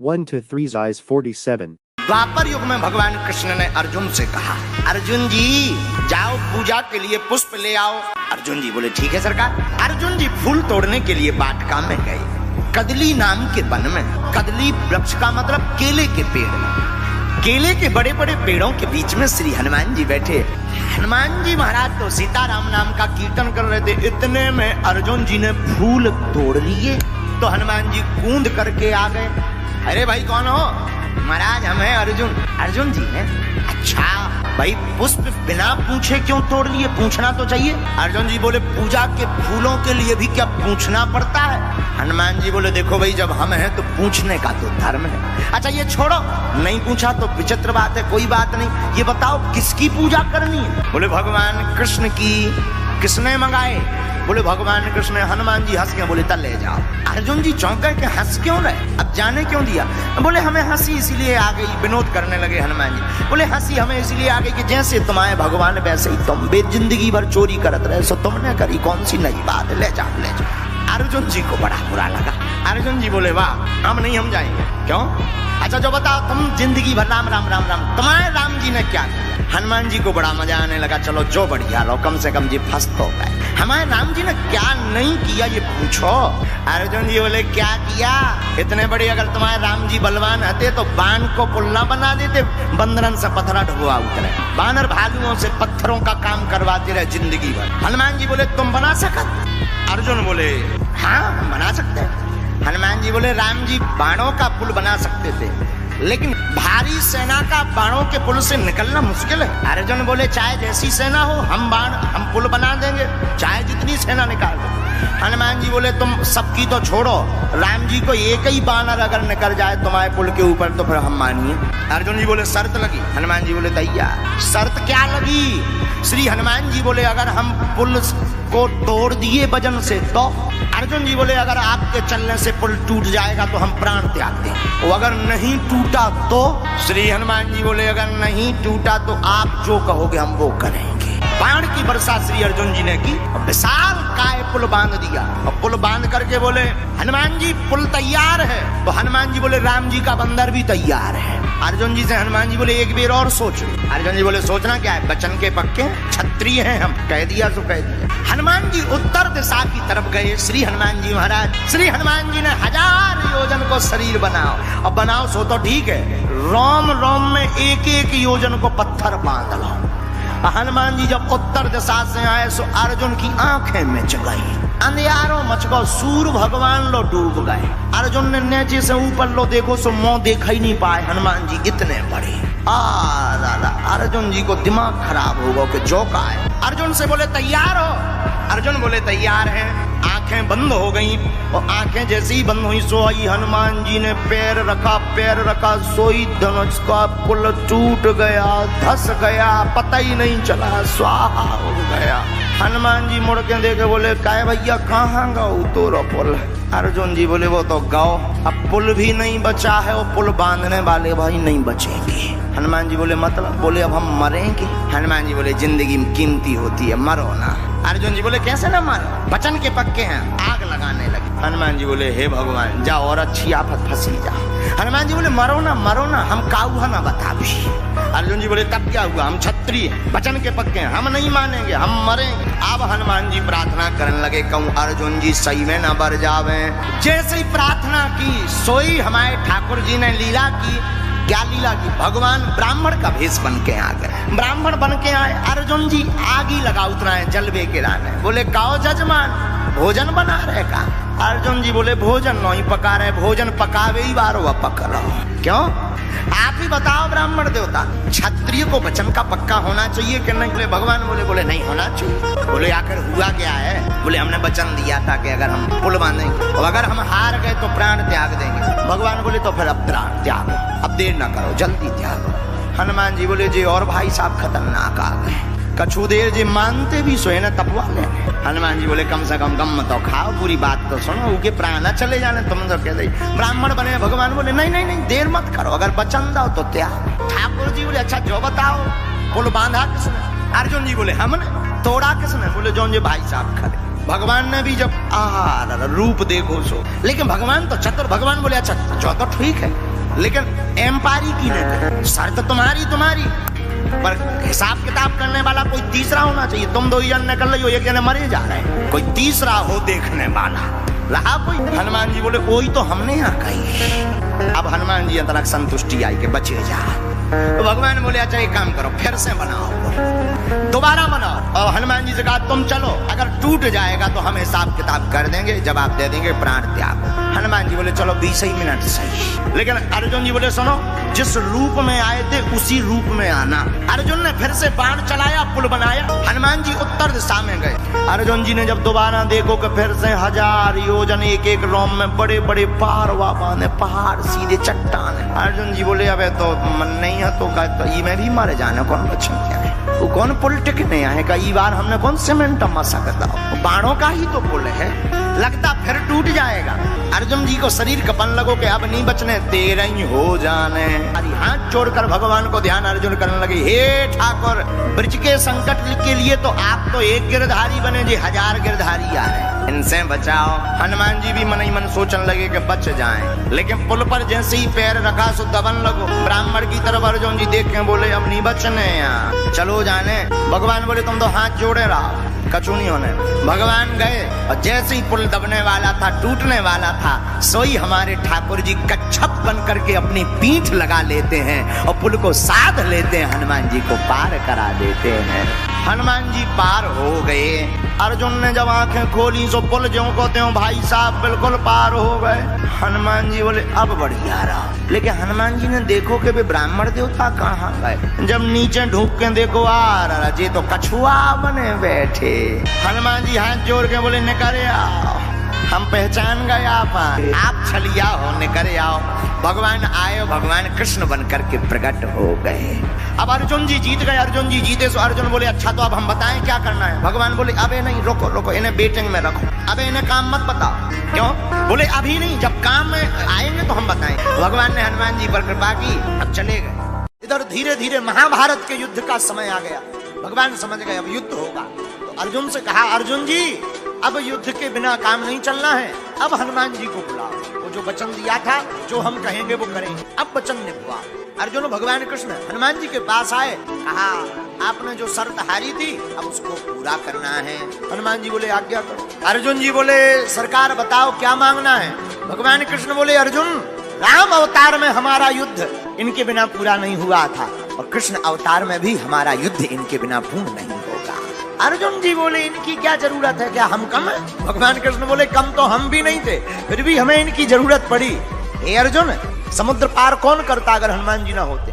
1 to 3 Eyes 47. द्वापर युग में भगवान कृष्ण ने अर्जुन से कहा, अर्जुन जी जाओ पूजा के लिए पुष्प ले आओ। अर्जुन जी बोले ठीक है सरकार। अर्जुन जी फूल तोड़ने के लिए वाटिका में गए। कदली नाम के वन में, कदली वृक्ष का मतलब केले के पेड़ में, केले के बड़े बड़े पेड़ों के बीच में श्री हनुमान जी बैठे। हनुमान जी महाराज तो सीताराम नाम का कीर्तन कर रहे थे। इतने में अर्जुन जी ने फूल तोड़ लिए तो हनुमान जी कूद करके आ गए। अरे भाई कौन हो? महाराज हम हैं अर्जुन। अर्जुन जी ने अच्छा भाई पुष्प बिना पूछे क्यों तोड़ लिए? पूछना तो चाहिए। अर्जुन जी बोले पूजा के फूलों के लिए भी क्या पूछना पड़ता है? हनुमान जी बोले देखो भाई जब हम हैं तो पूछने का तो धर्म है। अच्छा ये छोड़ो, नहीं पूछा तो विचित्र बात है, कोई बात नहीं। ये बताओ किसकी पूजा करनी है? बोले भगवान कृष्ण की। किसने मंगाए? बोले भगवान कृष्ण ने। हनुमान जी हंस के बोले तब ले जाओ। अर्जुन जी चौंक के हंस क्यों रहे? अब जाने क्यों दिया? बोले हमें हंसी इसीलिए आ गई। विनोद करने लगे हनुमान जी। बोले हंसी हमें इसलिए आ गई कि जैसे तुम्हारे भगवान वैसे ही तुम भी जिंदगी भर चोरी करत रहे, सो तुमने करी कौन सी नई बात? ले जाओ ले जाओ। अर्जुन जी को बड़ा बुरा लगा। अर्जुन जी बोले वाह हम नहीं, हम जाएंगे। क्यों? अच्छा जो बताओ तुम जिंदगी भर राम राम राम राम, तुम्हारे राम जी ने क्या किया? हनुमान जी को बड़ा मजा आने लगा। चलो जो बढ़िया लो, कम से कम जी फंस तो गए। हमारे राम जी ने क्या नहीं किया ये पूछो। अर्जुन जी बोले क्या किया? इतने बड़े अगर तुम्हारे राम जी बलवान रहते तो बाण को पुल्ला बना देते, बंदरन से पत्थरा ढुआ उतरे। बानर भालुओं से पत्थरों का काम करवाते रहे जिंदगी भर। हनुमान जी बोले तुम बना सकत? अर्जुन बोले हाँ हम बना सकते हैं। हनुमान जी बोले राम जी बाणों का पुल बना सकते थे, लेकिन भारी सेना का बाणों के पुल से निकलना मुश्किल है। अर्जुन बोले चाहे जैसी सेना हो हम पुल बना देंगे, चाहे जितनी सेना निकाल दो। हनुमान जी बोले तुम सबकी तो छोड़ो, राम जी को एक ही बानर अगर निकल जाए तुम्हारे पुल के ऊपर तो फिर हम मानिए। अर्जुन जी बोले शर्त लगी? हनुमान जी बोले तैयार। शर्त क्या लगी? श्री हनुमान जी बोले अगर हम पुल को तोड़ दिए वजन से तो? अर्जुन जी बोले अगर आपके चलने से पुल टूट जाएगा तो हम प्राण त्याग देंगे, और अगर नहीं टूटा तो? श्री हनुमान जी बोले अगर नहीं टूटा तो आप जो कहोगे हम वो करेंगे। बाण की वर्षा श्री अर्जुन जी ने की, विशाल काय पुल बांध दिया। और पुल बांध करके बोले हनुमान जी पुल तैयार है। तो हनुमान जी बोले राम जी का बंदर भी तैयार है। अर्जुन जी से हनुमान जी बोले एक बार और सोचो। अर्जुन जी बोले सोचना क्या है, वचन के पक्के क्षत्रिय हैं हम, कह दिया तो कह दिया। हनुमान जी उत्तर दिशा की तरफ गए। श्री हनुमान जी महाराज, श्री हनुमान जी ने 1000 योजन को शरीर बनाओ। और बनाओ सो तो ठीक है, रोम रोम में एक एक योजन को पत्थर बांध लो। हनुमान जी जब उत्तर दिशा से आए सो अर्जुन की आंखें मिच गई, अंधियारों मच गो, सूर्य भगवान लो डूब गए। अर्जुन ने नीचे से ऊपर लो देखो सो मुंह देखा ही नहीं पाए हनुमान जी इतने बड़े। दादा अर्जुन जी को दिमाग खराब हो गया कि जो का है। अर्जुन से बोले तैयार हो? अर्जुन बोले तैयार हैं। आंखें बंद हो गई, और आंखें जैसे ही बंद हुई सोई हनुमान जी ने पैर रखा सोई धनुष का पुल टूट गया, धस गया, पता ही नहीं चला, स्वाहा हो गया। हनुमान जी मुड़ के देखे बोले काय भैया कहाँ गाओ तोरो पुल? अर्जुन जी बोले वो तो गाओ, अब पुल भी नहीं बचा है और पुल बांधने वाले भाई नहीं बचेंगे। हनुमान जी बोले मतलब? बोले अब हम मरेंगे। हनुमान जी बोले जिंदगी कीमती होती है, मरो ना। अर्जुन जी बोले कैसे ना मारो, वचन के पक्के हैं। आग लगाने लगे। हनुमान जी बोले हे भगवान जाओ और अच्छी आफत फंसी जाओ। हनुमान जी बोले मरो ना हम काऊ ना बता भी। अर्जुन जी बोले तब क्या हुआ, हम क्षत्रिय वचन के पक्के हैं, हम नहीं मानेंगे, हम मरेंगे। अब हनुमान जी प्रार्थना करने लगे कहूँ अर्जुन जी सही में न बर जावे। जैसे ही प्रार्थना की सोई हमारे ठाकुर जी ने लीला की। क्या लीला की? भगवान ब्राह्मण का भेष बन के आ गए। ब्राह्मण बन के आए। अर्जुन जी आग ही लगा उतराए जलवे के लाने। बोले काओ जजमान भोजन बना रहे का? अर्जुन जी बोले भोजन नहीं पका रहे, भोजन पकावे ही बारो वह पक रहा। क्यों? आप ही बताओ ब्राह्मण देवता, क्षत्रिय को वचन का पक्का होना चाहिए कि नहीं? बोले भगवान बोले नहीं होना चाहिए। बोले आखिर हुआ क्या है? बोले हमने वचन दिया था कि अगर हम पुल बांधेंगे और अगर हम हार गए तो प्राण त्याग देंगे। भगवान बोले तो फिर अब प्राण त्यागो, अब देर ना करो, जल्दी त्यागो। हनुमान जी बोले जी और भाई साहब खतरनाक आ गए, कछु देर जी मानते भी सोए न तपवा ले। हनुमान जी बोले कम से कम गम तो खाओ, पूरी बात तो सुनो, उनके प्राण चले जाने तुम तो कह दे। ब्राह्मण बने। भगवान बोले नहीं देर मत करो, अगर वचन दो तो त्याग। ठाकुर जी बोले अच्छा जो बताओ पुल बांधा किसने? अर्जुन जी बोले हमने। तोड़ा किसने? बोले जो भाई साहब खड़े। भगवान ने भी जब रूप देखो सो, लेकिन भगवान तो चतुर, भगवान बोले अच्छा जो तो ठीक है, लेकिन एम्पायरी की नहीं, शर्त तुम्हारी पर हिसाब किताब करने वाला कोई तीसरा होना चाहिए। तुम दो ही जन निकल रही हो, एक जने मरे जा रहे हैं, कोई तीसरा हो देखने वाला रहा कोई। हनुमान जी बोले वही तो हमने यहाँ कही। अब हनुमान जी अंतरक संतुष्टि आई कि बचे जा। तो भगवान बोले अच्छा एक काम करो, फिर से बनाओ, दोबारा बनाओ। और हनुमान जी से कहा तुम चलो, अगर टूट जाएगा तो हम हिसाब किताब कर देंगे, जवाब दे देंगे, प्राण त्याग। हनुमान जी बोले चलो 20 ही मिनट सही। लेकिन अर्जुन जी बोले सुनो, जिस रूप में आए थे उसी रूप में आना। अर्जुन ने फिर से बाण चलाया, पुल बनाया, हनुमान जी उत्तर दिशा में गए। अर्जुन जी ने जब दोबारा देखो कि फिर से 1000 योजन एक एक रोम में बड़े बड़े पारवा बांधे, पहाड़ सीधे चट्टान। अर्जुन जी बोले अबे तो मन नहीं है तो ये में भी मारे जाने कौन बच्चे क्या है, वो कौन पुल टिकने आए का, ये बार हमने कौन सीमेंट मसा करता, बाणों का ही तो पुल है, लगता फिर टूट जाएगा। अर्जुन जी को शरीर कपन लगो कि अब नहीं बचने, तेरा ही हो जाने। अरे हाथ जोड़कर भगवान को ध्यान अर्जुन करने लगे, हे ठाकुर ब्रज के संकट के लिए तो आप तो एक गिरधारी बने जी, 1000 गिरधारी आ रहे, इनसे बचाओ। हनुमान जी भी मन ही मन सोचने लगे कि बच जाएं, लेकिन पुल पर जैसे ही पैर रखा सो दबन लगो। ब्राह्मण की तरफ अर्जुन जी देख के बोले अब नहीं बचने यहाँ, चलो जाने। भगवान बोले तुम तो हाथ जोड़े रहो, कछु नहीं होने। भगवान गए और जैसे ही पुल दबने वाला था, टूटने वाला था, सोई हमारे ठाकुर जी कच्छप बन करके अपनी पीठ लगा लेते हैं और पुल को साध लेते हैं, हनुमान जी को पार करा देते हैं। हनुमान जी पार हो गए। अर्जुन ने जब आंखें खोली तो पुल ज्यों को त्यों भाई साहब बिल्कुल पार हो गए। हनुमान जी बोले अब बढ़िया रहा, लेकिन हनुमान जी ने देखो कि वे ब्राह्मण देवता कहाँ गए। जब नीचे ढूंढ के देखो जे तो कछुआ बने बैठे। हनुमान जी हाथ जोड़ के बोले निकले आओ, हम पहचान गए आप छलिया हो, निकले आओ। भगवान आए, भगवान कृष्ण बनकर के प्रकट हो गए। अब अर्जुन जी जीत गए। अर्जुन जी जीते तो अर्जुन बोले अच्छा तो अब हम बताएं क्या करना है। भगवान बोले अबे नहीं, रुको रुको, इन्हें बेटिंग में रखो, अबे इन्हें काम मत बताओ। क्यों? बोले अभी नहीं, जब काम में आएंगे तो हम बताएं। भगवान ने हनुमान जी पर कृपा की, अब चले गए। इधर धीरे धीरे महाभारत के युद्ध का समय आ गया। भगवान समझ गए अब युद्ध होगा, तो अर्जुन से कहा अर्जुन जी अब युद्ध के बिना काम नहीं चलना है, अब हनुमान जी को बुलाओ, वो जो वचन दिया था जो हम कहेंगे वो करेंगे, अब वचन निभवा। अर्जुन भगवान कृष्ण हनुमान जी के पास आए, कहा आपने जो शर्त हारी थी अब उसको पूरा करना है। हनुमान जी बोले आज्ञा करो। अर्जुन जी बोले सरकार बताओ क्या मांगना है। भगवान कृष्ण बोले अर्जुन राम अवतार में हमारा युद्ध इनके बिना पूरा नहीं हुआ था, और कृष्ण अवतार में भी हमारा युद्ध इनके बिना पूर्ण नहीं होगा। अर्जुन जी बोले इनकी क्या जरूरत है, क्या हम कम है? भगवान कृष्ण बोले कम तो हम भी नहीं थे, फिर भी हमें इनकी जरूरत पड़ी। हे अर्जुन समुद्र पार कौन करता अगर हनुमान जी ना होते?